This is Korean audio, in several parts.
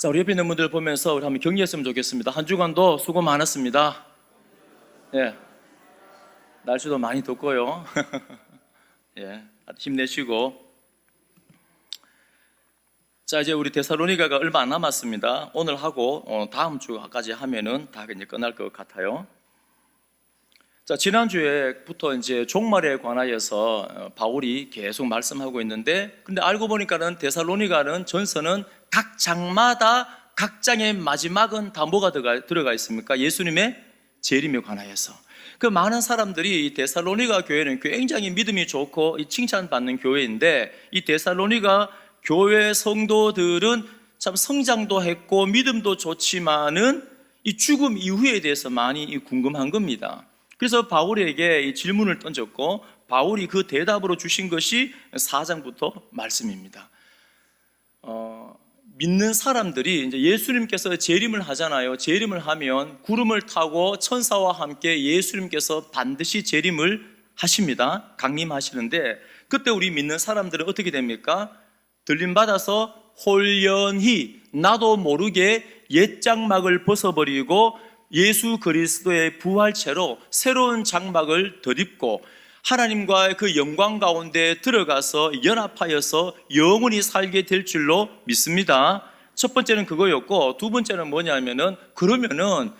자, 우리 옆에 있는 분들 보면서 우리 한번 격려했으면 좋겠습니다. 한 주간도 수고 많았습니다. 예, 날씨도 많이 덥고요. 예, 힘내시고. 자, 이제 우리 데살로니가가 얼마 안 남았습니다. 오늘 하고 다음 주까지 하면은 다 이제 끝날 것 같아요. 자, 지난주에부터 이제 종말에 관하여서 바울이 계속 말씀하고 있는데, 근데 알고 보니까는 데살로니가는 전서는 각 장마다 각 장의 마지막은 다 뭐가 들어가 있습니까? 예수님의 재림에 관하여서. 그 많은 사람들이 이 데살로니가 교회는 굉장히 믿음이 좋고 칭찬받는 교회인데, 이 데살로니가 교회 성도들은 참 성장도 했고 믿음도 좋지만은 이 죽음 이후에 대해서 많이 궁금한 겁니다. 그래서 바울에게 이 질문을 던졌고, 바울이 그 대답으로 주신 것이 4장부터 말씀입니다. 믿는 사람들이 이제 예수님께서 재림을 하잖아요. 재림을 하면 구름을 타고 천사와 함께 예수님께서 반드시 재림을 하십니다. 강림하시는데, 그때 우리 믿는 사람들은 어떻게 됩니까? 들림받아서 홀연히 나도 모르게 옛 장막을 벗어버리고 예수 그리스도의 부활체로 새로운 장막을 덧입고 하나님과의 그 영광 가운데 들어가서 연합하여서 영원히 살게 될 줄로 믿습니다. 첫 번째는 그거였고, 두 번째는 뭐냐면은, 그러면은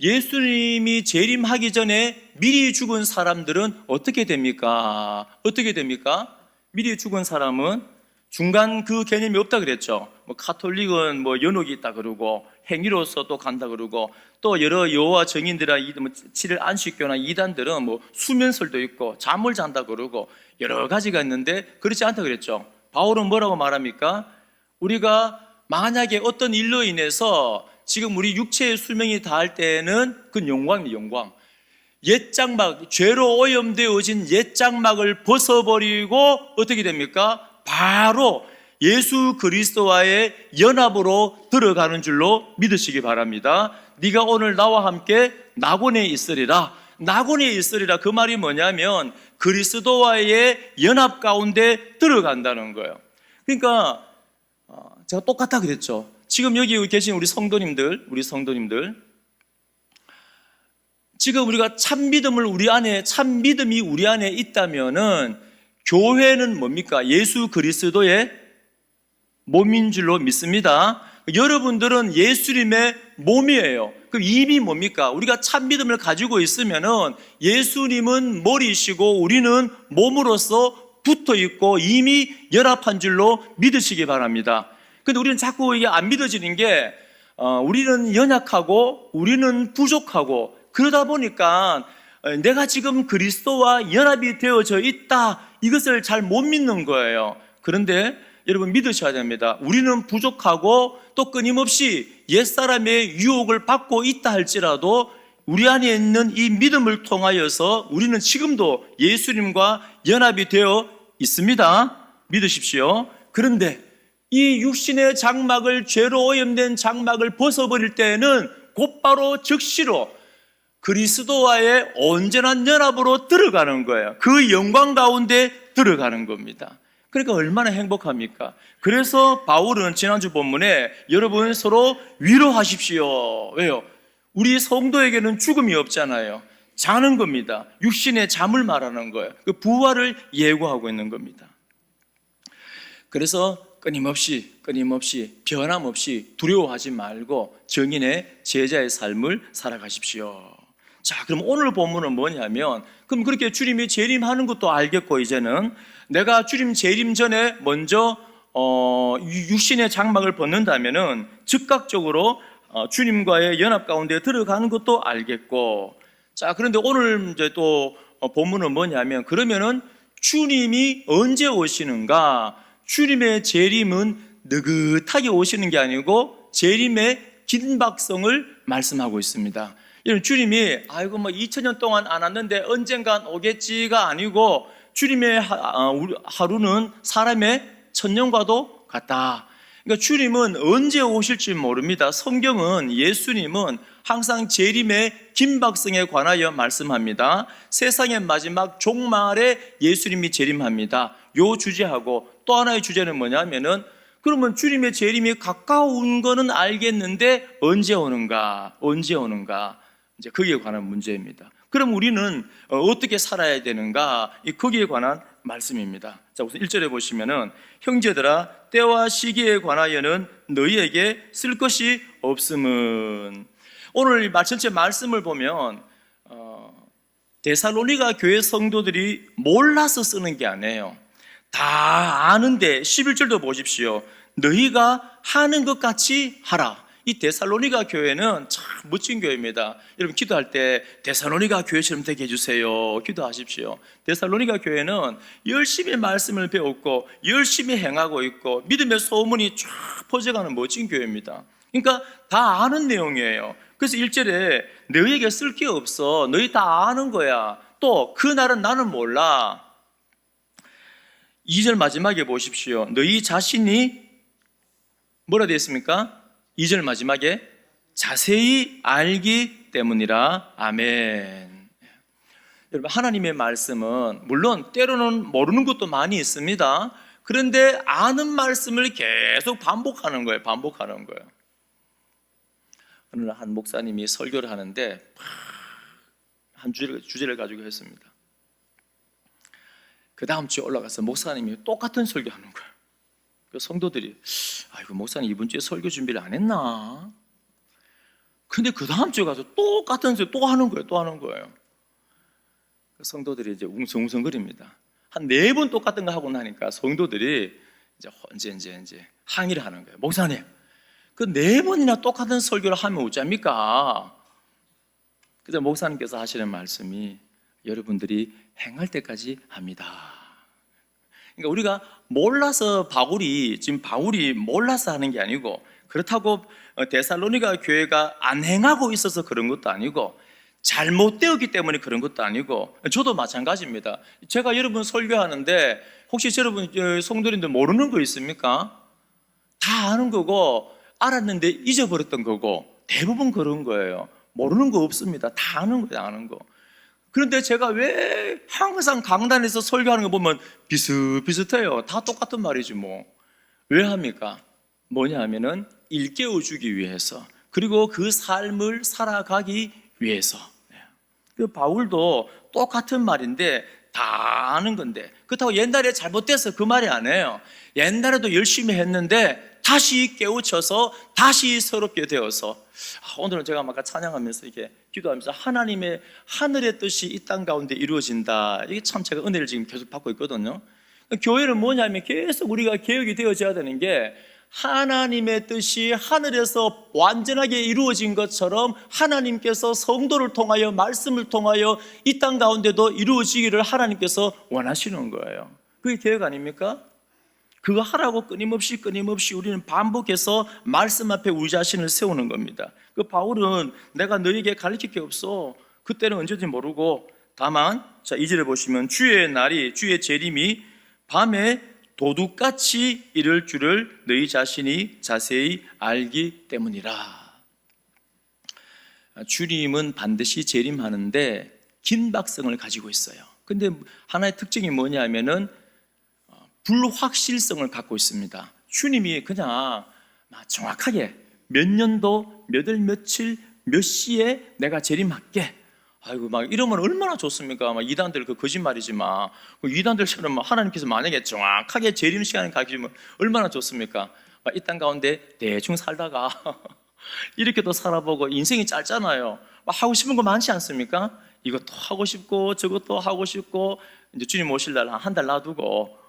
예수님이 재림하기 전에 미리 죽은 사람들은 어떻게 됩니까? 어떻게 됩니까? 미리 죽은 사람은 중간 그 개념이 없다 그랬죠. 뭐 카톨릭은 뭐 연옥이 있다 그러고, 행위로서 또 간다 그러고, 또 여러 여호와 증인들이나 7일 안식교나 이단들은 뭐 수면설도 있고 잠을 잔다 그러고 여러 가지가 있는데, 그렇지 않다 그랬죠. 바울은 뭐라고 말합니까? 우리가 만약에 어떤 일로 인해서 지금 우리 육체의 수명이 다할 때에는 그건 영광입니다. 영광. 옛 장막, 죄로 오염되어진 옛 장막을 벗어버리고 어떻게 됩니까? 바로 예수 그리스도와의 연합으로 들어가는 줄로 믿으시기 바랍니다. 네가 오늘 나와 함께 낙원에 있으리라. 낙원에 있으리라, 그 말이 뭐냐면 그리스도와의 연합 가운데 들어간다는 거예요. 그러니까 제가 똑같다 그랬죠. 지금 여기 계신 우리 성도님들, 지금 우리가 참 믿음이 우리 안에 있다면은 교회는 뭡니까? 예수 그리스도의 몸인 줄로 믿습니다. 여러분들은 예수님의 몸이에요. 그럼 입이 뭡니까? 우리가 참 믿음을 가지고 있으면은 예수님은 머리시고 우리는 몸으로서 붙어 있고 이미 연합한 줄로 믿으시기 바랍니다. 근데 우리는 자꾸 이게 안 믿어지는 게, 우리는 연약하고 우리는 부족하고 그러다 보니까 내가 지금 그리스도와 연합이 되어져 있다, 이것을 잘 못 믿는 거예요. 그런데 여러분 믿으셔야 됩니다. 우리는 부족하고 또 끊임없이 옛사람의 유혹을 받고 있다 할지라도 우리 안에 있는 이 믿음을 통하여서 우리는 지금도 예수님과 연합이 되어 있습니다. 믿으십시오. 그런데 이 육신의 장막을, 죄로 오염된 장막을 벗어버릴 때에는 곧바로 즉시로 그리스도와의 온전한 연합으로 들어가는 거예요. 그 영광 가운데 들어가는 겁니다. 그러니까 얼마나 행복합니까? 그래서 바울은 지난주 본문에 여러분 서로 위로하십시오. 왜요? 우리 성도에게는 죽음이 없잖아요. 자는 겁니다. 육신의 잠을 말하는 거예요. 그 부활을 예고하고 있는 겁니다. 그래서 끊임없이 변함없이 두려워하지 말고 정인의 제자의 삶을 살아가십시오. 자, 그럼 오늘 본문은 뭐냐면, 그럼 그렇게 주님이 재림하는 것도 알겠고, 이제는 내가 주님 재림 전에 먼저 육신의 장막을 벗는다면은 즉각적으로 주님과의 연합 가운데 들어가는 것도 알겠고, 자, 그런데 오늘 이제 또 본문은 뭐냐면, 그러면은 주님이 언제 오시는가? 주님의 재림은 느긋하게 오시는 게 아니고 재림의 긴박성을 말씀하고 있습니다. 여러분, 주님이 2000년 동안 안 왔는데 언젠간 오겠지가 아니고, 주님의 하루는 사람의 1000년과도 같다. 그러니까 주님은 언제 오실지 모릅니다. 성경은 예수님은 항상 재림의 긴박성에 관하여 말씀합니다. 세상의 마지막 종말에 예수님이 재림합니다. 요 주제하고 또 하나의 주제는 뭐냐면은 그러면 주님의 재림이 가까운 거는 알겠는데 언제 오는가? 언제 오는가? 이제 거기에 관한 문제입니다. 그럼 우리는 어떻게 살아야 되는가? 거기에 관한 말씀입니다. 자, 우선 1절에 보시면은 형제들아 때와 시기에 관하여는 너희에게 쓸 것이 없음은, 오늘 전체 말씀을 보면 데살로니가 교회 성도들이 몰라서 쓰는 게 아니에요. 다 아는데 11절도 보십시오. 너희가 하는 것 같이 하라. 이 데살로니가 교회는 참 멋진 교회입니다. 여러분 기도할 때 데살로니가 교회처럼 되게 해주세요 기도하십시오. 데살로니가 교회는 열심히 말씀을 배웠고 열심히 행하고 있고 믿음의 소문이 쫙 퍼져가는 멋진 교회입니다. 그러니까 다 아는 내용이에요. 그래서 1절에 너희에게 쓸 게 없어. 너희 다 아는 거야. 또 그날은 나는 몰라. 2절 마지막에 보십시오. 너희 자신이 뭐라 되어 있습니까? 2절 마지막에 자세히 알기 때문이라. 아멘. 여러분 하나님의 말씀은 물론 때로는 모르는 것도 많이 있습니다. 그런데 아는 말씀을 계속 반복하는 거예요. 반복하는 거예요. 어느 날 한 목사님이 설교를 하는데 한 주제를 가지고 했습니다. 그 다음 주에 올라가서 목사님이 똑같은 설교하는 거예요. 그 성도들이 아이고 목사님 이번 주에 설교 준비를 안 했나? 근데 그 다음 주에 가서 똑같은 설교 또 하는 거예요. 또 하는 거예요. 그 성도들이 이제 웅성웅성거립니다. 한 4번 똑같은 거 하고 나니까 성도들이 이제 항의를 하는 거예요. 목사님 그 4번이나 똑같은 설교를 하면 어쩝니까? 그래서 목사님께서 하시는 말씀이 여러분들이 행할 때까지 합니다. 그러니까 우리가 몰라서 지금 바울이 몰라서 하는 게 아니고 그렇다고 데살로니가 교회가 안 행하고 있어서 그런 것도 아니고 잘못되었기 때문에 그런 것도 아니고 저도 마찬가지입니다. 제가 여러분 설교하는데 혹시 여러분 성도님들 모르는 거 있습니까? 다 아는 거고 알았는데 잊어버렸던 거고 대부분 그런 거예요. 모르는 거 없습니다. 다 아는 거예요. 아는 거. 그런데 제가 왜 항상 강단에서 설교하는 거 보면 비슷비슷해요. 다 똑같은 말이지 뭐. 왜 합니까? 뭐냐 하면은 일깨워주기 위해서, 그리고 그 삶을 살아가기 위해서. 그 바울도 똑같은 말인데 다 아는 건데 그렇다고 옛날에 잘못돼서 그 말이 아니에요. 옛날에도 열심히 했는데 다시 깨우쳐서 다시 새롭게 되어서 오늘은 제가 아까 찬양하면서 이렇게 기도하면서 하나님의 하늘의 뜻이 이 땅 가운데 이루어진다. 이게 참 제가 은혜를 지금 계속 받고 있거든요. 교회는 뭐냐면 계속 우리가 개혁이 되어져야 되는 게 하나님의 뜻이 하늘에서 완전하게 이루어진 것처럼 하나님께서 성도를 통하여 말씀을 통하여 이 땅 가운데도 이루어지기를 하나님께서 원하시는 거예요. 그게 개혁 아닙니까? 그거 하라고 끊임없이 우리는 반복해서 말씀 앞에 우리 자신을 세우는 겁니다. 그 바울은 내가 너에게 가르칠 게 없어. 그때는 언제든지 모르고 다만 자 2절에 보시면 주의 재림이 밤에 도둑같이 이를 줄을 너희 자신이 자세히 알기 때문이라. 주님은 반드시 재림하는데 긴박성을 가지고 있어요. 근데 하나의 특징이 뭐냐면은 불확실성을 갖고 있습니다. 주님이 그냥 정확하게 몇 년도, 몇 월, 며칠, 몇 시에 내가 재림할게. 아이고, 막 이러면 얼마나 좋습니까? 막 이단들 그 거짓말이지만 이단들처럼 하나님께서 만약에 정확하게 재림 시간을 가르치면 얼마나 좋습니까? 이 땅 가운데 대충 살다가 이렇게도 살아보고 인생이 짧잖아요. 하고 싶은 거 많지 않습니까? 이것도 하고 싶고 저것도 하고 싶고 이제 주님 오실 날 한 달 놔두고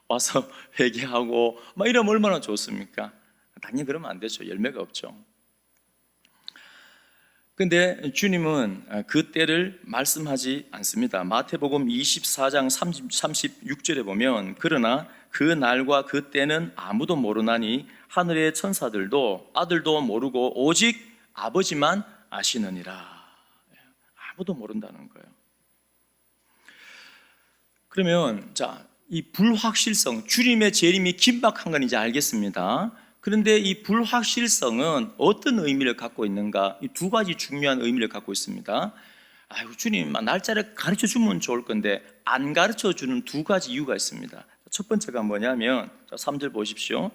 와서 회개하고 막 이러면 얼마나 좋습니까? 당연히 그러면 안 되죠. 열매가 없죠. 근데 주님은 그 때를 말씀하지 않습니다. 마태복음 24장 36절에 보면 그러나 그 날과 그 때는 아무도 모르나니 하늘의 천사들도 아들도 모르고 오직 아버지만 아시느니라. 아무도 모른다는 거예요. 그러면 이 불확실성, 주님의 재림이 긴박한 건 이제 알겠습니다. 그런데 이 불확실성은 어떤 의미를 갖고 있는가? 이 2가지 중요한 의미를 갖고 있습니다. 아이고, 주님 날짜를 가르쳐 주면 좋을 건데 안 가르쳐 주는 2가지 이유가 있습니다. 첫 번째가 뭐냐면 3절 보십시오.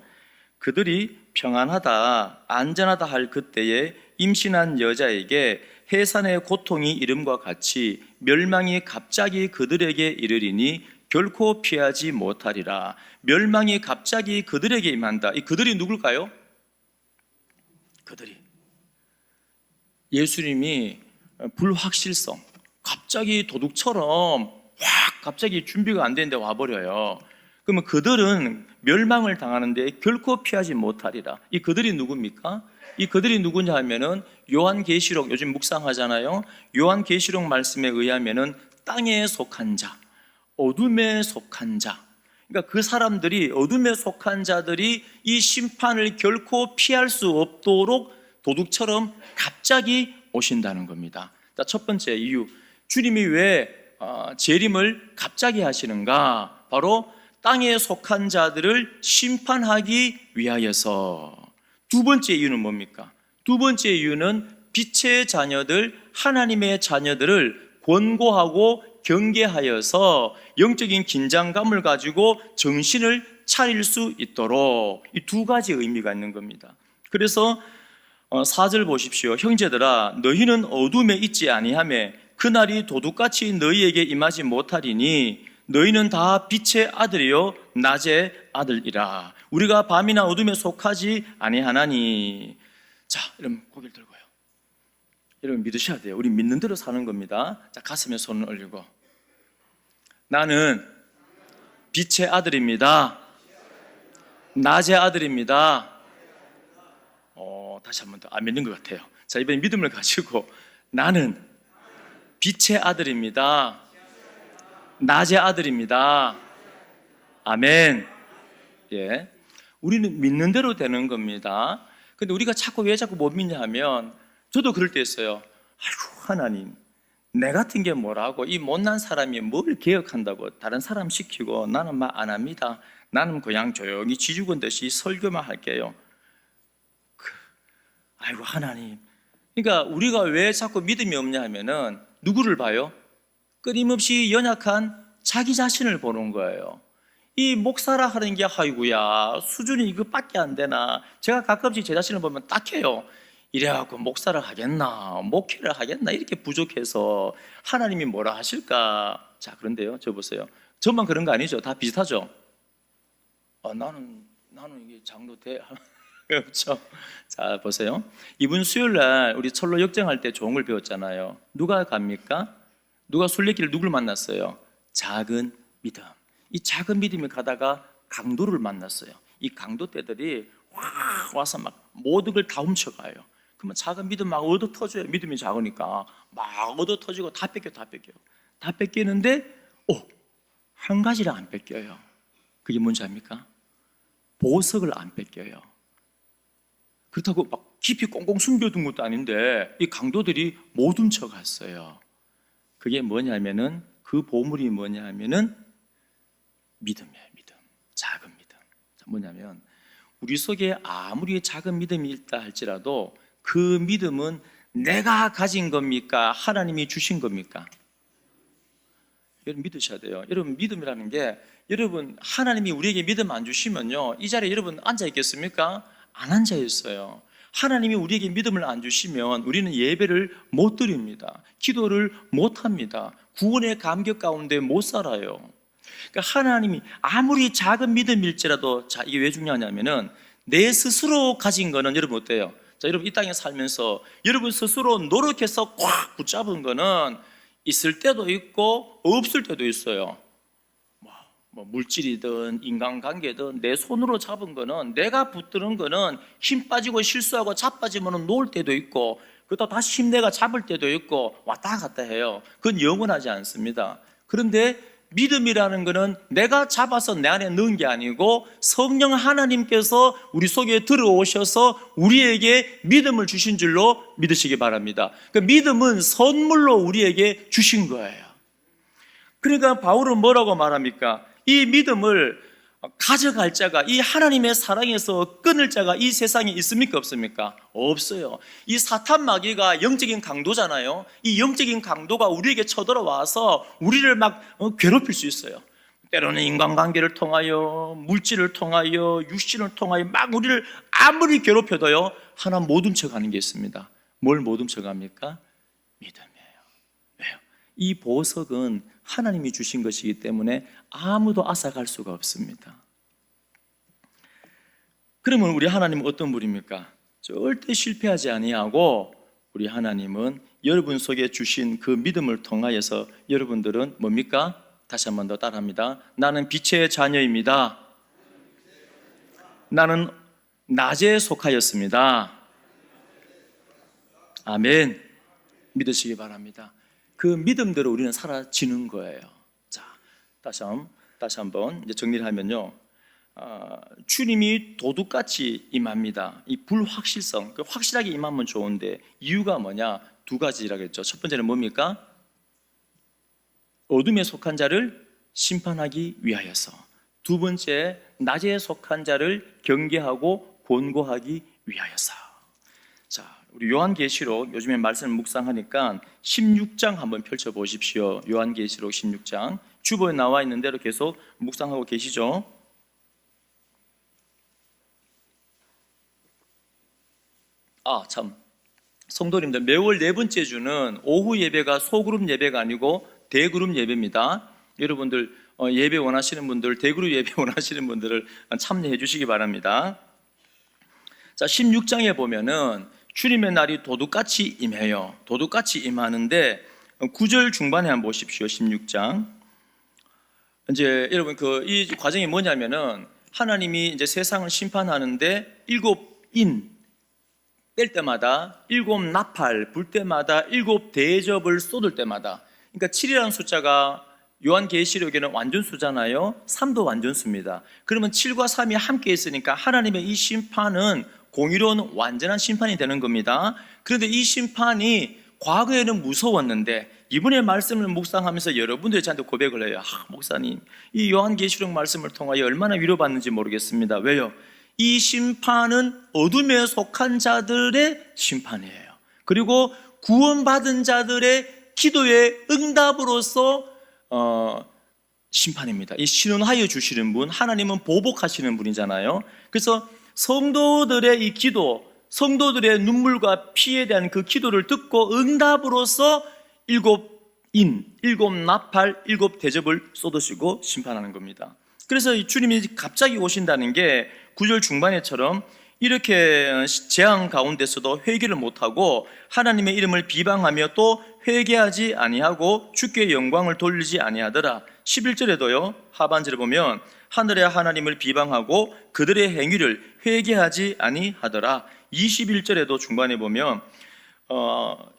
그들이 평안하다, 안전하다 할 그때에 임신한 여자에게 해산의 고통이 이름과 같이 멸망이 갑자기 그들에게 이르리니 결코 피하지 못하리라. 멸망이 갑자기 그들에게 임한다. 이 그들이 누굴까요? 그들이 예수님이 불확실성, 갑자기 도둑처럼 확 갑자기 준비가 안 되는데 와버려요. 그러면 그들은 멸망을 당하는데 결코 피하지 못하리라. 이 그들이 누굽니까? 이 그들이 누구냐 하면은 요한계시록, 요즘 묵상하잖아요. 요한계시록 말씀에 의하면은 땅에 속한 자, 어둠에 속한 자, 그러니까 그 사람들이, 어둠에 속한 자들이 이 심판을 결코 피할 수 없도록 도둑처럼 갑자기 오신다는 겁니다. 자, 첫 번째 이유, 주님이 왜 재림을 갑자기 하시는가? 바로 땅에 속한 자들을 심판하기 위하여서. 두 번째 이유는 뭡니까? 두 번째 이유는 빛의 자녀들, 하나님의 자녀들을 권고하고 경계하여서 영적인 긴장감을 가지고 정신을 차릴 수 있도록, 이 두 가지 의미가 있는 겁니다. 그래서 4절 보십시오. 형제들아, 너희는 어둠에 있지 아니하며 그날이 도둑같이 너희에게 임하지 못하리니 너희는 다 빛의 아들이요 낮의 아들이라. 우리가 밤이나 어둠에 속하지 아니하나니. 자, 여러분 고개를 들고요. 여러분 믿으셔야 돼요. 우리 믿는 대로 사는 겁니다. 자, 가슴에 손을 올리고, 나는 빛의 아들입니다. 낮의 아들입니다. 다시 한 번 더. 안 믿는 것 같아요. 자, 이번에 믿음을 가지고, 나는 빛의 아들입니다. 낮의 아들입니다. 아멘. 예. 우리는 믿는 대로 되는 겁니다. 근데 우리가 왜 자꾸 못 믿냐 하면, 저도 그럴 때 있어요. 아이고, 하나님, 내 같은 게 뭐라고, 이 못난 사람이 뭘 개혁한다고 다른 사람 시키고 나는 막 안 합니다. 나는 그냥 조용히 쥐죽은 듯이 설교만 할게요. 아이고, 하나님. 그러니까 우리가 왜 자꾸 믿음이 없냐 하면은 누구를 봐요? 끊임없이 연약한 자기 자신을 보는 거예요. 이 목사라 하는 게 아이고야 수준이 이것밖에 안 되나. 제가 가끔씩 제 자신을 보면 딱해요. 이래갖고 목사를 하겠나, 목회를 하겠나, 이렇게 부족해서 하나님이 뭐라 하실까. 자, 그런데요, 저 보세요. 저만 그런 거 아니죠? 다 비슷하죠? 나는 이게 장로 돼. 그렇죠? 자, 보세요. 이번 수요일 날 우리 철로 역정할 때 종을 배웠잖아요. 누가 갑니까? 누가 순례길을 누굴 만났어요? 작은 믿음. 이 작은 믿음이 가다가 강도를 만났어요. 이 강도 떼들이 확 와서 막 모든 걸 다 훔쳐가요. 그러면 작은 믿음 막 얻어 터져요. 믿음이 작으니까 막 얻어 터지고 다 뺏겨요. 다 뺏기는데 한 가지를 안 뺏겨요. 그게 뭔지 압니까? 보석을 안 뺏겨요. 그렇다고 막 깊이 꽁꽁 숨겨둔 것도 아닌데 이 강도들이 못 훔쳐갔어요. 그게 뭐냐면은, 그 보물이 뭐냐면은 믿음이에요. 믿음. 작은 믿음. 뭐냐면, 우리 속에 아무리 작은 믿음이 있다 할지라도 그 믿음은 내가 가진 겁니까? 하나님이 주신 겁니까? 여러분 믿으셔야 돼요. 여러분 믿음이라는 게, 여러분 하나님이 우리에게 믿음 안 주시면요, 이 자리에 여러분 앉아 있겠습니까? 안 앉아 있어요. 하나님이 우리에게 믿음을 안 주시면 우리는 예배를 못 드립니다. 기도를 못 합니다. 구원의 감격 가운데 못 살아요. 그러니까 하나님이 아무리 작은 믿음일지라도, 자, 이게 왜 중요하냐면은, 내 스스로 가진 거는 여러분 어때요? 자, 여러분 이 땅에 살면서 여러분 스스로 노력해서 꽉 붙잡은 거는 있을 때도 있고 없을 때도 있어요. 뭐 물질이든 인간관계든 내 손으로 잡은 거는, 내가 붙드는 거는 힘 빠지고 실수하고 자빠지면 놓을 때도 있고, 그러다 다시 힘내가 잡을 때도 있고 왔다 갔다 해요. 그건 영원하지 않습니다. 그런데 믿음이라는 거는 내가 잡아서 내 안에 넣은 게 아니고 성령 하나님께서 우리 속에 들어오셔서 우리에게 믿음을 주신 줄로 믿으시기 바랍니다. 그 믿음은 선물로 우리에게 주신 거예요. 그러니까 바울은 뭐라고 말합니까? 이 믿음을 가져갈 자가, 이 하나님의 사랑에서 끊을 자가 이 세상에 있습니까? 없습니까? 없어요. 이 사탄 마귀가 영적인 강도잖아요. 이 영적인 강도가 우리에게 쳐들어와서 우리를 막 괴롭힐 수 있어요. 때로는 인간관계를 통하여, 물질을 통하여, 육신을 통하여 막 우리를 아무리 괴롭혀도요, 하나 못 훔쳐가는 게 있습니다. 뭘 못 훔쳐갑니까? 믿음이에요. 왜요? 이 보석은 하나님이 주신 것이기 때문에 아무도 앗아갈 수가 없습니다. 그러면 우리 하나님은 어떤 분입니까? 절대 실패하지 아니하고, 우리 하나님은 여러분 속에 주신 그 믿음을 통하여서 여러분들은 뭡니까? 다시 한 번 더 따라합니다. 나는 빛의 자녀입니다. 나는 낮에 속하였습니다. 아멘. 믿으시기 바랍니다. 그 믿음대로 우리는 살아지는 거예요. 자, 다시 한번 이제 정리를 하면요, 주님이 도둑같이 임합니다. 이 불확실성, 확실하게 임하면 좋은데 이유가 뭐냐? 두 가지라고 했죠. 첫 번째는 뭡니까? 어둠에 속한 자를 심판하기 위하여서. 두 번째, 낮에 속한 자를 경계하고 권고하기 위하여서. 자, 우리 요한계시록 요즘에 말씀을 묵상하니까 16장 한번 펼쳐보십시오. 요한계시록 16장 주보에 나와 있는 대로 계속 묵상하고 계시죠? 참, 성도님들, 매월 네 번째 주는 오후 예배가 소그룹 예배가 아니고 대그룹 예배입니다. 여러분들 예배 원하시는 분들, 대그룹 예배 원하시는 분들을 참여해 주시기 바랍니다. 자, 16장에 보면은 주님의 날이 도둑같이 임해요. 도둑같이 임하는데 9절 중반에 한번 보십시오. 16장. 이제 여러분 이 과정이 뭐냐면은 하나님이 이제 세상을 심판하는데 7인 뺄 때마다 7 나팔 불 때마다 7 대접을 쏟을 때마다, 그러니까 7이라는 숫자가 요한계시록에는 완전수잖아요. 3도 완전수입니다. 그러면 7과 3이 함께 있으니까 하나님의 이 심판은 공의로운 완전한 심판이 되는 겁니다. 그런데 이 심판이 과거에는 무서웠는데 이번에 말씀을 묵상하면서 여러분들이 저한테 고백을 해요. 목사님, 이 요한계시록 말씀을 통하여 얼마나 위로받는지 모르겠습니다. 왜요? 이 심판은 어둠에 속한 자들의 심판이에요. 그리고 구원받은 자들의 기도의 응답으로서 심판입니다. 이 신원하여 주시는 분, 하나님은 보복하시는 분이잖아요. 그래서 성도들의 이 기도, 성도들의 눈물과 피에 대한 그 기도를 듣고 응답으로서 7인, 7나팔, 7대접을 쏟으시고 심판하는 겁니다. 그래서 주님이 갑자기 오신다는 게 9절 중반에처럼 이렇게 재앙 가운데서도 회개를 못하고 하나님의 이름을 비방하며 또 회개하지 아니하고 주께 영광을 돌리지 아니하더라. 11절에도요 하반절에 보면 하늘의 하나님을 비방하고 그들의 행위를 회개하지 아니하더라. 21절에도 중반에 보면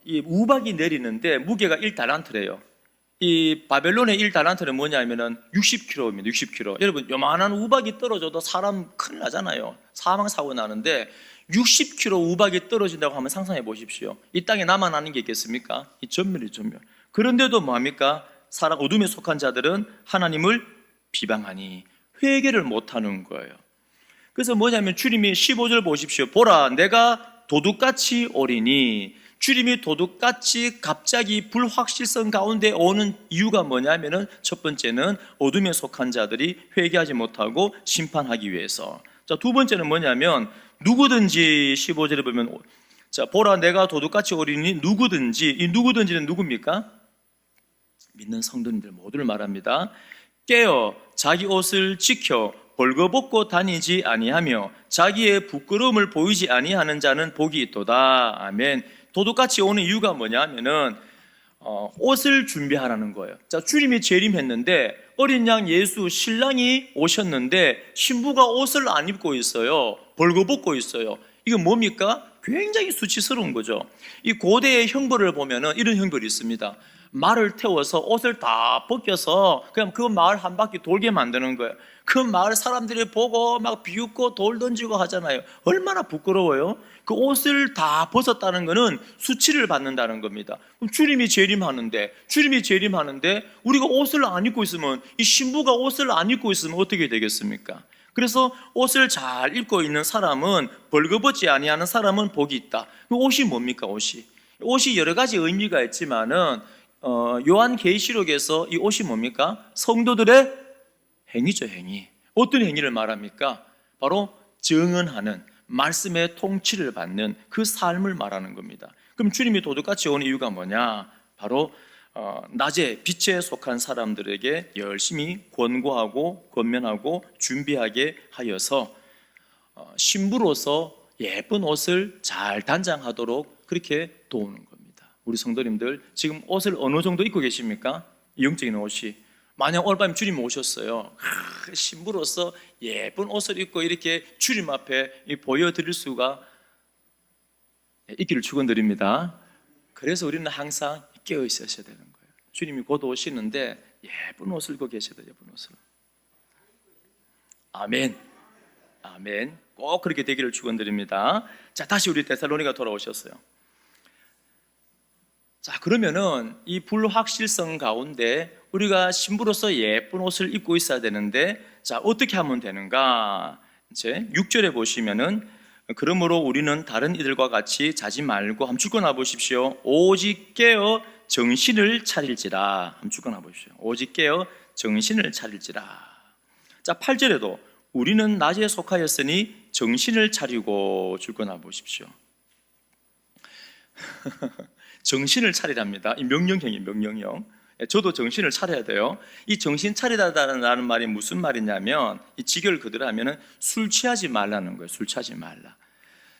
이 우박이 내리는데 무게가 1달란트래요. 이 바벨론의 1달란트는 뭐냐면은 60kg입니다. 60kg. 여러분, 요만한 우박이 떨어져도 사람 큰일 나잖아요. 사망사고 나는데 60kg 우박이 떨어진다고 하면 상상해 보십시오. 이 땅에 나만 아는 게 있겠습니까? 이 전멸이 전멸. 그런데도 뭐합니까? 사람 어둠에 속한 자들은 하나님을 비방하니 회개를 못하는 거예요. 그래서 뭐냐면 주님이 15절 보십시오. 보라, 내가 도둑같이 오리니. 주님이 도둑같이 갑자기 불확실성 가운데 오는 이유가 뭐냐면은 첫 번째는 어둠에 속한 자들이 회개하지 못하고 심판하기 위해서. 자, 두 번째는 뭐냐면 누구든지 15절에 보면 자, 보라 내가 도둑같이 오리니 누구든지, 이 누구든지는 누굽니까? 믿는 성도님들 모두를 말합니다. 깨어 자기 옷을 지켜 벌거벗고 다니지 아니하며 자기의 부끄러움을 보이지 아니하는 자는 복이 있도다. 아멘. 도둑같이 오는 이유가 뭐냐면은 옷을 준비하라는 거예요. 자, 주님이 재림했는데 어린 양 예수 신랑이 오셨는데 신부가 옷을 안 입고 있어요. 벌거벗고 있어요. 이거 뭡니까? 굉장히 수치스러운 거죠. 이 고대의 형벌을 보면은 이런 형벌이 있습니다. 말을 태워서 옷을 다 벗겨서 그냥 그 마을 한 바퀴 돌게 만드는 거예요. 그 마을 사람들이 보고 막 비웃고 돌 던지고 하잖아요. 얼마나 부끄러워요. 그 옷을 다 벗었다는 것은 수치를 받는다는 겁니다. 그럼 주님이 재림하는데 우리가 옷을 안 입고 있으면, 이 신부가 옷을 안 입고 있으면 어떻게 되겠습니까? 그래서 옷을 잘 입고 있는 사람은, 벌거벗지 아니하는 사람은 복이 있다. 그 옷이 뭡니까? 옷이 여러 가지 의미가 있지만은 요한계시록에서 이 옷이 뭡니까? 성도들의 행위죠, 행위. 어떤 행위를 말합니까? 바로 정언하는, 말씀의 통치를 받는 그 삶을 말하는 겁니다. 그럼 주님이 도둑같이 오는 이유가 뭐냐? 바로 낮에 빛에 속한 사람들에게 열심히 권고하고 권면하고 준비하게 하여서 신부로서 예쁜 옷을 잘 단장하도록 그렇게 도우는 겁니다. 우리 성도님들 지금 옷을 어느 정도 입고 계십니까? 영적인 옷이. 만약 오늘 밤 주님 오셨어요. 신부로서 예쁜 옷을 입고 이렇게 주님 앞에 보여드릴 수가 있기를 축원드립니다. 그래서 우리는 항상 깨어 있으셔야 되는 거예요. 주님이 곧 오시는데 예쁜 옷을 입고 계셔야 돼요. 예쁜 옷을. 아멘. 아멘. 꼭 그렇게 되기를 축원드립니다. 자, 다시 우리 데살로니가 돌아오셨어요. 자, 그러면은 이 불확실성 가운데 우리가 신부로서 예쁜 옷을 입고 있어야 되는데, 자, 어떻게 하면 되는가? 이제 6절에 보시면은 그러므로 우리는 다른 이들과 같이 자지 말고, 한번 죽어나 보십시오. 오직 깨어 정신을 차릴지라. 한번 죽어나 보십시오. 오직 깨어 정신을 차릴지라. 자, 8절에도 우리는 낮에 속하였으니 정신을 차리고, 죽어나 보십시오. 정신을 차리랍니다. 이 명령형이 명령형. 저도 정신을 차려야 돼요. 이 정신 차리다라는 말이 무슨 말이냐면, 이 직역을 그대로 하면은 술 취하지 말라는 거예요. 술 취하지 말라.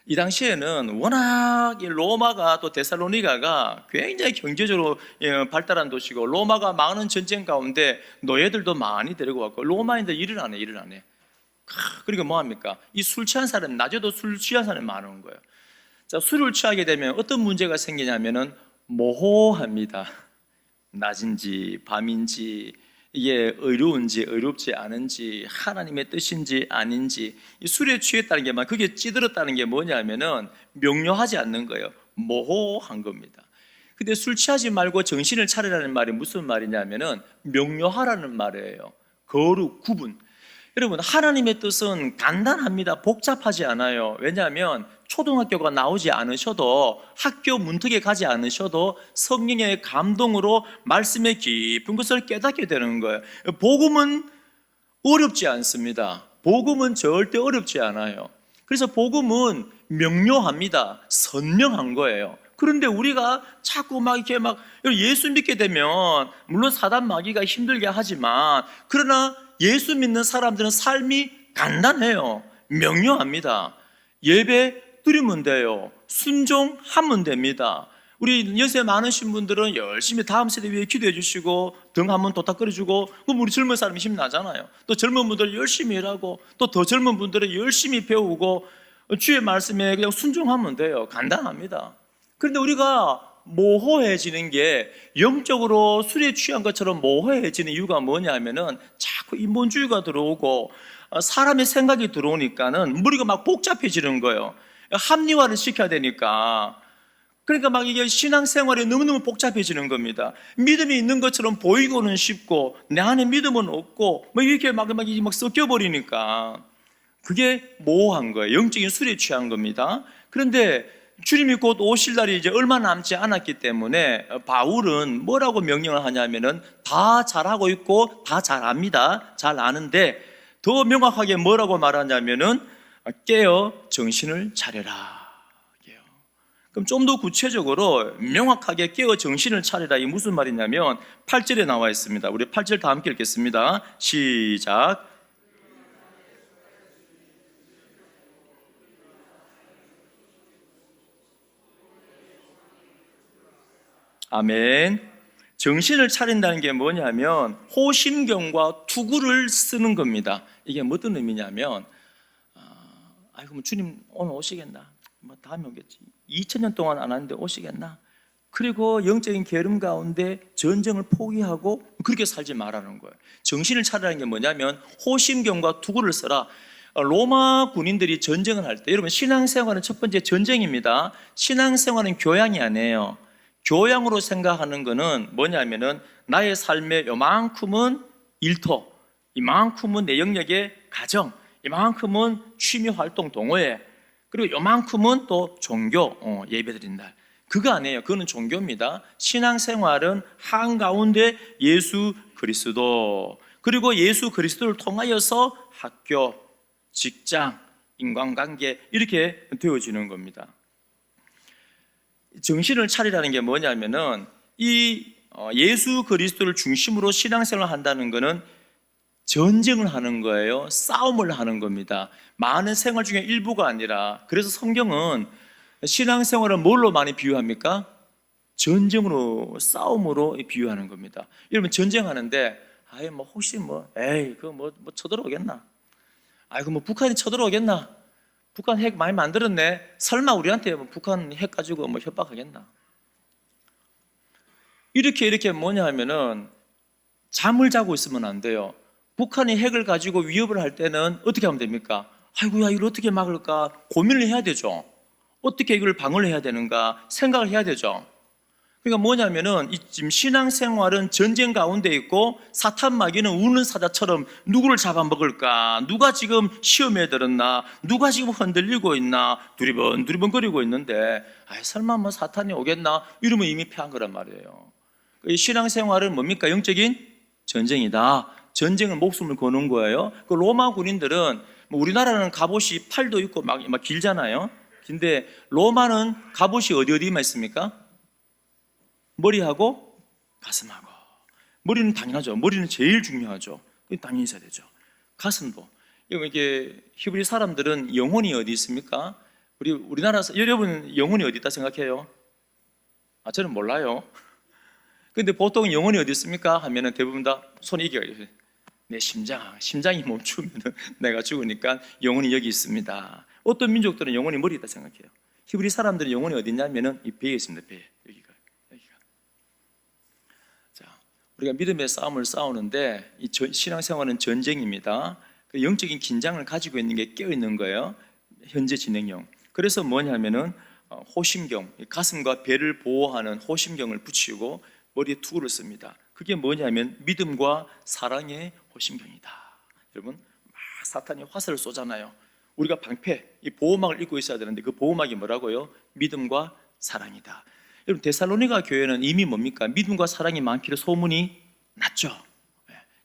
이 당시에는 워낙 로마가, 또 데살로니가가 굉장히 경제적으로 발달한 도시고, 로마가 많은 전쟁 가운데 노예들도 많이 데리고 왔고, 로마인들 일을 안 해. 그러니까 뭐합니까? 이 술 취한 사람, 낮에도 술 취한 사람이 많은 거예요. 자, 술을 취하게 되면 어떤 문제가 생기냐면은 모호합니다. 낮인지 밤인지, 이게 의로운지 의롭지 않은지, 하나님의 뜻인지 아닌지, 이 술에 취했다는 게 그게 찌들었다는 게 뭐냐면은 명료하지 않는 거예요. 모호한 겁니다. 근데 술 취하지 말고 정신을 차리라는 말이 무슨 말이냐면은 명료하라는 말이에요. 거룩, 구분. 여러분, 하나님의 뜻은 간단합니다. 복잡하지 않아요. 왜냐하면 초등학교가 나오지 않으셔도, 학교 문턱에 가지 않으셔도 성령의 감동으로 말씀의 깊은 것을 깨닫게 되는 거예요. 복음은 어렵지 않습니다. 복음은 절대 어렵지 않아요. 그래서 복음은 명료합니다. 선명한 거예요. 그런데 우리가 자꾸 예수 믿게 되면, 물론 사단 마귀가 힘들게 하지만, 그러나 예수 믿는 사람들은 삶이 간단해요. 명료합니다. 예배 드리면 돼요. 순종하면 됩니다. 우리 연세 많으신 분들은 열심히 다음 세대 위해 기도해 주시고, 등 한번 도탁거려 주고, 그럼 우리 젊은 사람이 힘나잖아요. 또 젊은 분들 열심히 일하고, 또 더 젊은 분들은 열심히 배우고, 주의 말씀에 그냥 순종하면 돼요. 간단합니다. 그런데 우리가 모호해지는 게, 영적으로 술에 취한 것처럼 모호해지는 이유가 뭐냐면은 자꾸 인본주의가 들어오고 사람의 생각이 들어오니까는 머리가 복잡해지는 거예요. 합리화를 시켜야 되니까. 그러니까 이게 신앙생활이 너무너무 복잡해지는 겁니다. 믿음이 있는 것처럼 보이고는 쉽고 내 안에 믿음은 없고 이렇게 막 섞여버리니까 그게 모호한 거예요. 영적인 술에 취한 겁니다. 그런데 주님이 곧 오실 날이 이제 얼마 남지 않았기 때문에 바울은 뭐라고 명령을 하냐면은 다 잘하고 있고 다 잘합니다. 잘 아는데 더 명확하게 뭐라고 말하냐면은 깨어 정신을 차려라. 그럼 좀 더 구체적으로 명확하게 깨어 정신을 차려라. 이 무슨 말이냐면 8절에 나와 있습니다. 우리 8절 다 함께 읽겠습니다. 시작. 아멘. 정신을 차린다는 게 뭐냐면 호심경과 투구를 쓰는 겁니다. 이게 무슨 의미냐면 그럼 주님 오늘 오시겠나? 다음에 오겠지. 2000년 동안 안 왔는데 오시겠나? 그리고 영적인 게으름 가운데 전쟁을 포기하고 그렇게 살지 말라는 거예요. 정신을 차리라는 게 뭐냐면 호심경과 투구를 써라. 로마 군인들이 전쟁을 할 때, 여러분 신앙생활은 첫 번째 전쟁입니다. 신앙생활은 교양이 아니에요. 교양으로 생각하는 것은 뭐냐면은 나의 삶의 요만큼은 일터, 이만큼은 내 영역의 가정, 이만큼은 취미활동 동호회, 그리고 요만큼은 또 종교 예배드린다. 그거 아니에요. 그거는 종교입니다. 신앙생활은 한가운데 예수 그리스도. 그리고 예수 그리스도를 통하여서 학교, 직장, 인간관계 이렇게 되어지는 겁니다. 정신을 차리라는 게 뭐냐면은 이 예수 그리스도를 중심으로 신앙생활을 한다는 것은 전쟁을 하는 거예요. 싸움을 하는 겁니다. 많은 생활 중에 일부가 아니라. 그래서 성경은 신앙생활을 뭘로 많이 비유합니까? 전쟁으로, 싸움으로 비유하는 겁니다. 여러분 전쟁하는데 혹시 그거 쳐들어오겠나? 그거 북한이 쳐들어오겠나? 북한 핵 많이 만들었네. 설마 우리한테 북한 핵 가지고 협박하겠나? 이렇게 뭐냐 하면은 잠을 자고 있으면 안 돼요. 북한이 핵을 가지고 위협을 할 때는 어떻게 하면 됩니까? 이걸 어떻게 막을까? 고민을 해야 되죠. 어떻게 이걸 방어를 해야 되는가? 생각을 해야 되죠. 그러니까 뭐냐면은 지금 신앙생활은 전쟁 가운데 있고 사탄 마귀는 우는 사자처럼 누구를 잡아먹을까? 누가 지금 시험에 들었나? 누가 지금 흔들리고 있나? 두리번거리고 있는데 설마 사탄이 오겠나? 이러면 이미 패한 거란 말이에요. 신앙생활은 뭡니까? 영적인 전쟁이다. 전쟁은 목숨을 거는 거예요. 그 로마 군인들은 우리나라는 갑옷이 팔도 있고 막 길잖아요. 근데 로마는 갑옷이 어디만 있습니까? 머리하고 가슴하고. 머리는 당연하죠. 머리는 제일 중요하죠. 당연히 있어야 되죠. 가슴도. 이게 히브리 사람들은 영혼이 어디 있습니까? 우리나라 여러분 영혼이 어디 있다 생각해요? 저는 몰라요. 근데 보통 영혼이 어디 있습니까? 하면은 대부분 다 손이 이겨요. 내 심장이 멈추면 내가 죽으니까 영혼이 여기 있습니다. 어떤 민족들은 영혼이 머리에 있다 생각해요. 히브리 사람들은 영혼이 어디 있냐면은 이 배에 있습니다. 배에. 여기가. 자, 우리가 믿음의 싸움을 싸우는데 이 신앙생활은 전쟁입니다. 그 영적인 긴장을 가지고 있는 게 깨어 있는 거예요. 현재 진행형. 그래서 뭐냐면은 호심경, 가슴과 배를 보호하는 호심경을 붙이고 머리에 투구를 씁니다. 그게 뭐냐면 믿음과 사랑의 호심경이다. 여러분, 막 사탄이 화살을 쏘잖아요. 우리가 방패, 이 보호막을 입고 있어야 되는데 그 보호막이 뭐라고요? 믿음과 사랑이다. 여러분, 데살로니가 교회는 이미 뭡니까? 믿음과 사랑이 많기로 소문이 났죠.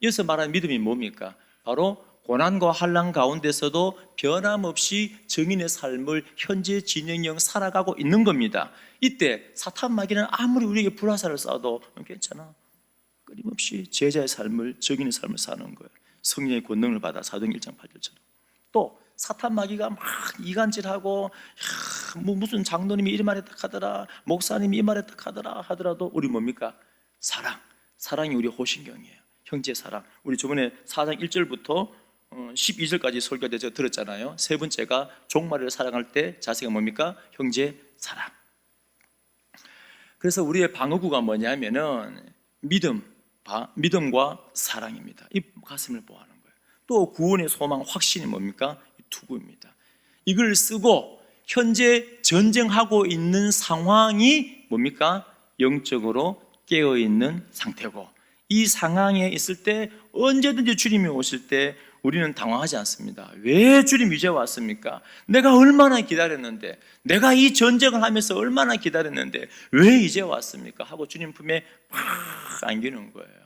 여기서 말하는 믿음이 뭡니까? 바로 고난과 환난 가운데서도 변함없이 증인의 삶을 현재 진행형 살아가고 있는 겁니다. 이때 사탄 마귀는 아무리 우리에게 불화살을 쏴도 괜찮아. 끊임없이 제자의 삶을, 증인의 삶을 사는 거예요. 성령의 권능을 받아 사도행 1장 8절처럼. 또 사탄 마귀가 막 이간질하고 무슨 장로님이 이 말했다 하더라, 목사님이 이 말했다 하더라 하더라도 우리 뭡니까? 사랑이 우리 호신경이에요. 형제 사랑. 우리 저번에 4장 1절부터 12절까지 설교때 제가 들었잖아요. 세 번째가 종말을 사랑할 때 자세가 뭡니까? 형제 사랑. 그래서 우리의 방어구가 뭐냐면은 믿음과 사랑입니다. 이 가슴을 보호하는 거예요. 또 구원의 소망, 확신이 뭡니까? 이 투구입니다. 이걸 쓰고 현재 전쟁하고 있는 상황이 뭡니까? 영적으로 깨어있는 상태고, 이 상황에 있을 때 언제든지 주님이 오실 때 우리는 당황하지 않습니다. 왜 주님 이제 왔습니까? 내가 얼마나 기다렸는데, 내가 이 전쟁을 하면서 얼마나 기다렸는데 왜 이제 왔습니까? 하고 주님 품에 팍 안기는 거예요.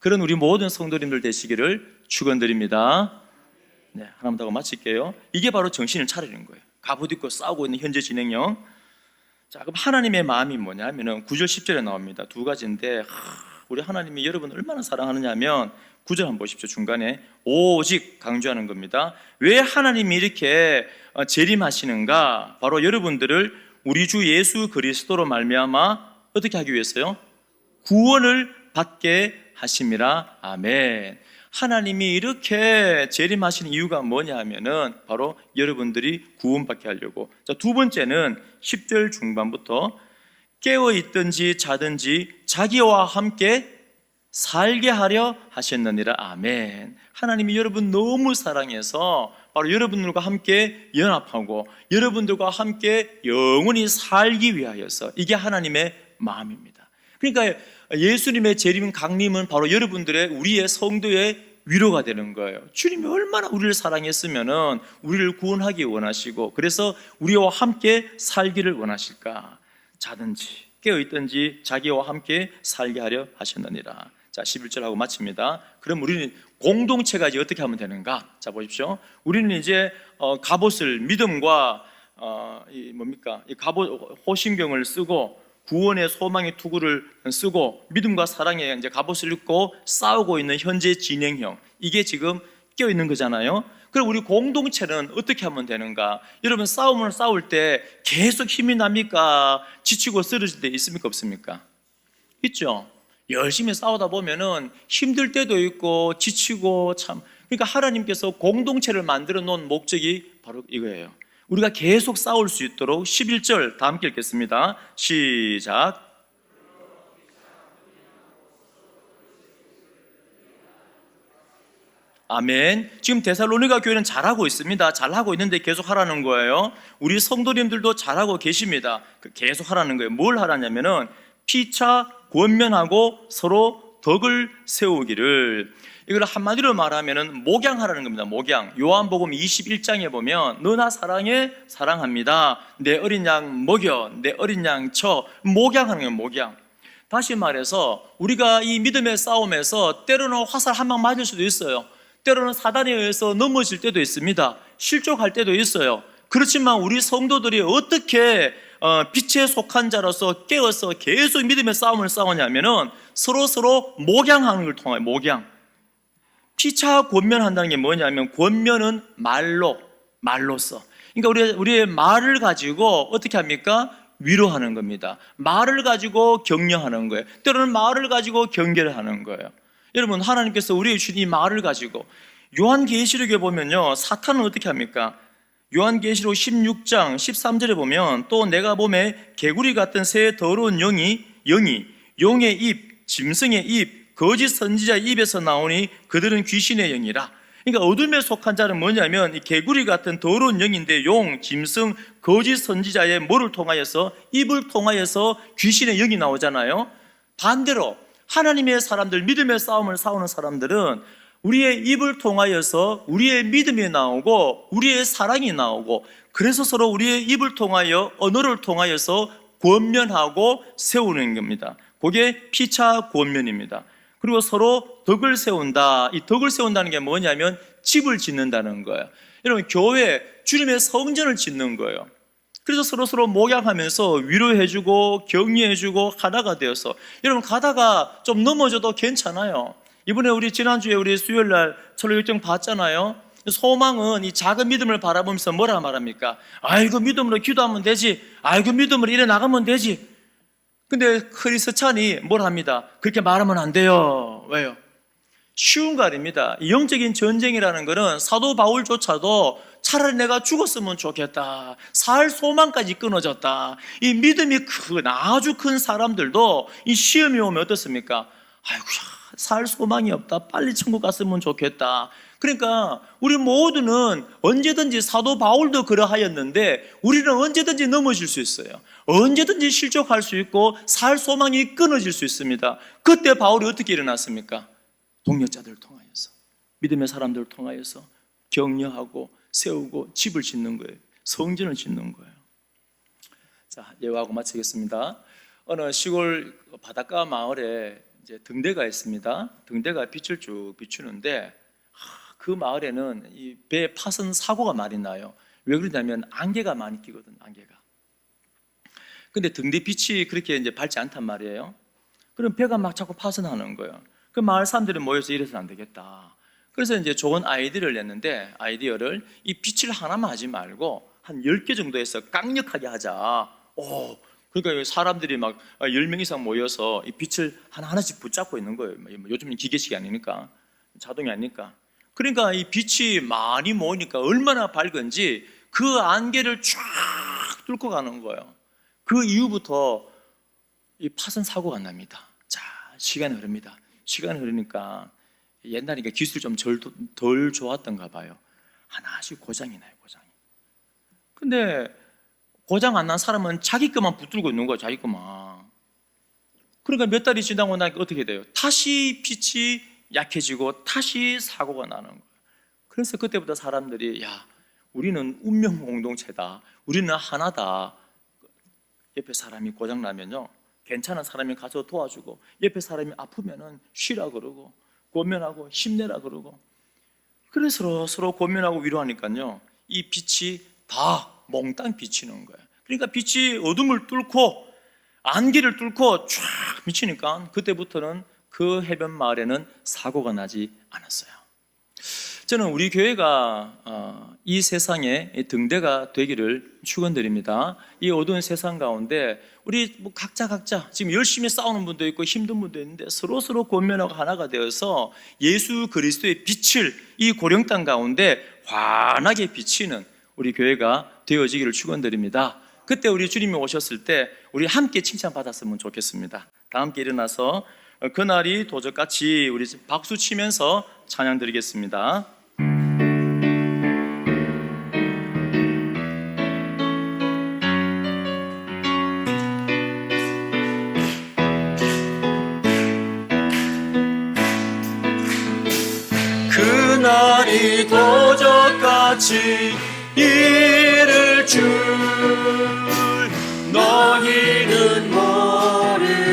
그런 우리 모든 성도님들 되시기를 축원드립니다. 네, 하나만 더 하고 마칠게요. 이게 바로 정신을 차리는 거예요. 갑옷 입고 싸우고 있는 현재 진행형. 자, 그럼 하나님의 마음이 뭐냐면은 9절 10절에 나옵니다. 두 가지인데 우리 하나님이 여러분을 얼마나 사랑하느냐 하면 9절 한번 보십시오. 중간에 오직 강조하는 겁니다. 왜 하나님이 이렇게 재림하시는가? 바로 여러분들을 우리 주 예수 그리스도로 말미암아 어떻게 하기 위해서요? 구원을 받게 하심이라. 아멘. 하나님이 이렇게 재림하시는 이유가 뭐냐 하면은 바로 여러분들이 구원받게 하려고. 자, 두 번째는 10절 중반부터 깨어있든지 자든지 자기와 함께 살게 하려 하셨느니라. 아멘. 하나님이 여러분 너무 사랑해서 바로 여러분들과 함께 연합하고 여러분들과 함께 영원히 살기 위하여서, 이게 하나님의 마음입니다. 그러니까 예수님의 재림 강림은 바로 여러분들의, 우리의 성도의 위로가 되는 거예요. 주님이 얼마나 우리를 사랑했으면은 우리를 구원하기 원하시고, 그래서 우리와 함께 살기를 원하실까? 자든지 깨어있든지 자기와 함께 살게 하려 하셨느니라. 자, 11절하고 마칩니다. 그럼 우리는 공동체가 이제 어떻게 하면 되는가? 자, 보십시오. 우리는 이제 갑옷을 믿음과 이 갑옷 호심경을 쓰고 구원의 소망의 투구를 쓰고 믿음과 사랑의 이제 갑옷을 입고 싸우고 있는 현재 진행형, 이게 지금 껴 있는 거잖아요. 그럼 우리 공동체는 어떻게 하면 되는가? 여러분, 싸움을 싸울 때 계속 힘이 납니까? 지치고 쓰러질 때 있습니까? 없습니까? 있죠. 열심히 싸우다 보면은 힘들 때도 있고 지치고 참. 그러니까 하나님께서 공동체를 만들어 놓은 목적이 바로 이거예요. 우리가 계속 싸울 수 있도록 11절 다 함께 읽겠습니다. 시작. 아멘. 지금 데살로니가 교회는 잘하고 있습니다. 잘하고 있는데 계속 하라는 거예요. 우리 성도님들도 잘하고 계십니다. 계속 하라는 거예요. 뭘 하라냐면은 피차 권면하고 서로 덕을 세우기를, 이걸 한마디로 말하면은 목양하라는 겁니다. 목양. 요한복음 21장에 보면 너나 사랑해, 사랑합니다. 내 어린 양 먹여, 내 어린 양 쳐. 목양하는 거예요. 목양. 다시 말해서 우리가 이 믿음의 싸움에서 때로는 화살 한 방 맞을 수도 있어요. 때로는 사단에 의해서 넘어질 때도 있습니다. 실족할 때도 있어요. 그렇지만 우리 성도들이 어떻게 빛에 속한 자로서 깨어서 계속 믿음의 싸움을 싸우냐면은 서로 목양하는 걸 통하여 목양. 피차 권면한다는 게 뭐냐면 권면은 말로써. 그러니까 우리의 말을 가지고 어떻게 합니까? 위로하는 겁니다. 말을 가지고 격려하는 거예요. 때로는 말을 가지고 경계를 하는 거예요. 여러분, 하나님께서 우리에게 주신 이 말을 가지고 요한계시록에 보면요, 사탄은 어떻게 합니까? 요한계시록 16장 13절에 보면 또 내가 보매 개구리 같은 새 더러운 영이 용의 입, 짐승의 입, 거짓 선지자의 입에서 나오니 그들은 귀신의 영이라. 그러니까 어둠에 속한 자는 뭐냐면 이 개구리 같은 더러운 영인데 용, 짐승, 거짓 선지자의 뭐를 통하여서, 입을 통하여서 귀신의 영이 나오잖아요. 반대로 하나님의 사람들, 믿음의 싸움을 싸우는 사람들은 우리의 입을 통하여서 우리의 믿음이 나오고 우리의 사랑이 나오고, 그래서 서로 우리의 입을 통하여 언어를 통하여서 권면하고 세우는 겁니다. 그게 피차 권면입니다. 그리고 서로 덕을 세운다. 이 덕을 세운다는 게 뭐냐면 집을 짓는다는 거예요. 여러분, 교회, 주님의 성전을 짓는 거예요. 그래서 서로 목양하면서 위로해주고 격려해주고 하나가 되어서, 여러분, 가다가 좀 넘어져도 괜찮아요. 이번에 우리 지난주에 우리 수요일날 철로 일정 봤잖아요. 소망은 이 작은 믿음을 바라보면서 뭐라 말합니까? 아이고, 믿음으로 기도하면 되지. 아이고, 믿음으로 일해 나가면 되지. 근데 크리스찬이 뭘 합니다? 그렇게 말하면 안 돼요. 왜요? 쉬운 거 아닙니다. 영적인 전쟁이라는 것은 사도 바울조차도 차라리 내가 죽었으면 좋겠다, 살 소망까지 끊어졌다, 이 믿음이 아주 큰 사람들도 이 시험이 오면 어떻습니까? 아이고, 살 소망이 없다, 빨리 천국 갔으면 좋겠다. 그러니까 우리 모두는 언제든지, 사도 바울도 그러하였는데 우리는 언제든지 넘어질 수 있어요. 언제든지 실족할 수 있고 살 소망이 끊어질 수 있습니다. 그때 바울이 어떻게 일어났습니까? 동역자들을 통하여서, 믿음의 사람들을 통하여서 격려하고 세우고 집을 짓는 거예요. 성전을 짓는 거예요. 자, 예화하고 마치겠습니다. 어느 시골 바닷가 마을에 이제 등대가 있습니다. 등대가 빛을 쭉 비추는데 그 마을에는 이 배 파손 사고가 많이 나요. 왜 그러냐면 안개가 많이 끼거든, 안개가. 근데 등대 빛이 그렇게 이제 밝지 않단 말이에요. 그럼 배가 막 자꾸 파손하는 거예요. 그 마을 사람들이 모여서 이래서는 안 되겠다. 그래서 이제 좋은 아이디어를 냈는데, 아이디어를 이 빛을 하나만 하지 말고 한 10개 정도 해서 강력하게 하자. 그러니까 사람들이 막 10명 이상 모여서 이 빛을 하나하나씩 붙잡고 있는 거예요. 요즘은 기계식이 아니니까, 자동이 아니니까. 그러니까 이 빛이 많이 모이니까 얼마나 밝은지 그 안개를 쫙 뚫고 가는 거예요. 그 이후부터 이 파손 사고가 납니다. 자, 시간이 흐릅니다. 시간이 흐르니까 옛날이니까 기술이 좀 덜 좋았던가 봐요. 하나씩 고장이 나요, 고장이. 근데 고장 안 난 사람은 자기 것만 붙들고 있는 거야, 자기 것만. 그러니까 몇 달이 지나고 나니까 어떻게 돼요? 다시 빛이 약해지고 다시 사고가 나는 거예요. 그래서 그때부터 사람들이, 야, 우리는 운명 공동체다, 우리는 하나다. 옆에 사람이 고장 나면요, 괜찮은 사람이 가서 도와주고, 옆에 사람이 아프면은 쉬라 그러고, 권면하고 힘내라 그러고, 그래서 서로 권면하고 위로하니까요, 이 빛이 다 몽땅 비치는 거예요. 그러니까 빛이 어둠을 뚫고 안개를 뚫고 쫙 비치니까 그때부터는 그 해변 마을에는 사고가 나지 않았어요. 저는 우리 교회가 이 세상의 등대가 되기를 축원드립니다. 이 어두운 세상 가운데 우리 각자 지금 열심히 싸우는 분도 있고 힘든 분도 있는데 서로 권면하고 하나가 되어서 예수 그리스도의 빛을 이 고령 땅 가운데 환하게 비치는 우리 교회가 되어지기를 축원드립니다. 그때 우리 주님이 오셨을 때 우리 함께 칭찬받았으면 좋겠습니다. 다 함께 일어나서 그날이 도적같이 우리 박수 치면서 찬양 드리겠습니다. 그날이 도적같이 이를 줄 너희는 모르느냐.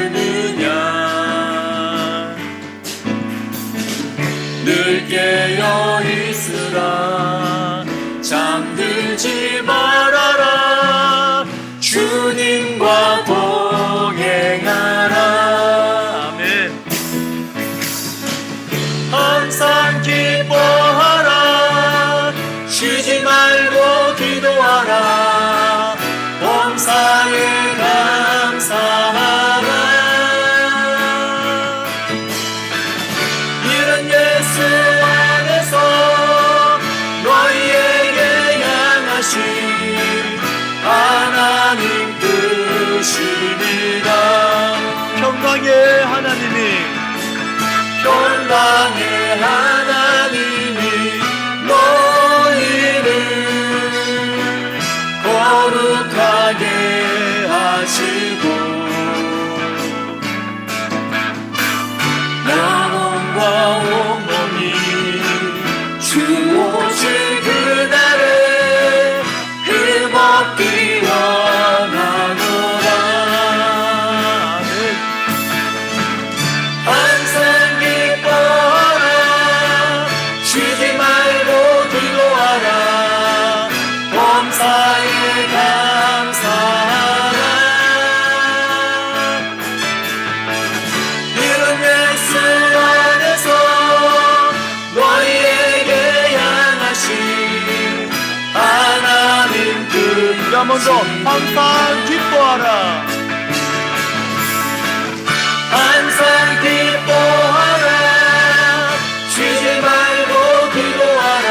늘 깨어 있으라 잠들지 말아라 주님과 동행하라. 아멘. 항상 기뻐하라 쉬지 말고 기도하라 범사에 감사하라. 이런 예수 안에서 너희에게 향하신 하나님 뜻이니라. 평강의 하나님이 너희를 거룩하게 하시고 영혼과 온몸이 주 오실 그날에 흠없기 원하노라. 항상 기뻐하라 쉬지 말고 기도하라 범사에 감사하라. 이런 예수 안에서 너희에게 향하신 하나님 뜻. 한 번 더 항상 기뻐하라. 항상 기뻐하라 쉬지 말고 기도하라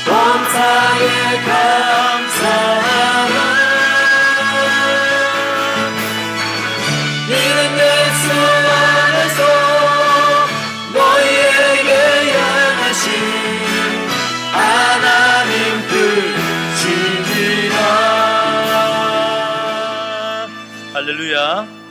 범사에 감사하라. 이는 예수 안에서 너희에게 향하신 하나님 뜻이니라. 할렐루야.